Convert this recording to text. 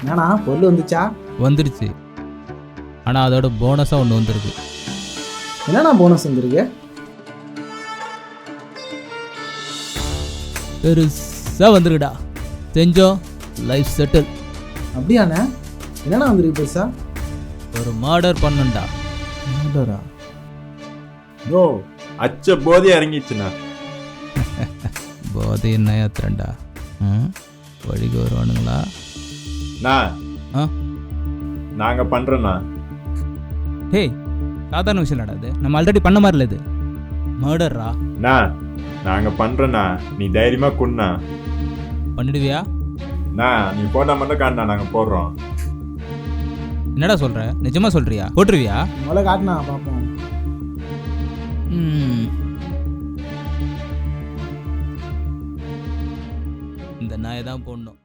என்னண்ணா பொருள் வந்துச்சா? வந்துருச்சு. ஆனால் அதோட போனஸாக ஒன்று வந்திருக்கு. என்னண்ணா போனஸ் வந்துருக்கு? பெருசாக வந்துருக்குடா. செஞ்சோம், லைஃப் செட்டில். அப்படியாண்ணே? என்னண்ணா வந்துருக்கு பெருசா? ஒரு மர்டர் பண்ணண்டா. மர்டரா? ப்ரோ அச்ச போதே இறங்கிச்சுண்ணா. போதை என்ன ஏத்துறண்டா? வழிக்கு வருவானுங்களா? நாங்க பண்றோண்ணா. ஹே, சாதாரண விஷயம் அது. நம்ம ஆல்ரெடி பண்ண மாதிரி இல்லை. இது மர்டர்ரா. நாங்க பண்றோண்ணா, நீ தைரியமா கொண்டா. பண்ணிடுவியா? நீ போட்டா மட்டும் காட்டினா நாங்க போடுறோம். என்னடா சொல்ற? நிஜமா சொல்றியா? போட்டுருவியா? முதல்ல காட்டினா பார்ப்போம். இந்த நாயை தான் போடணும்.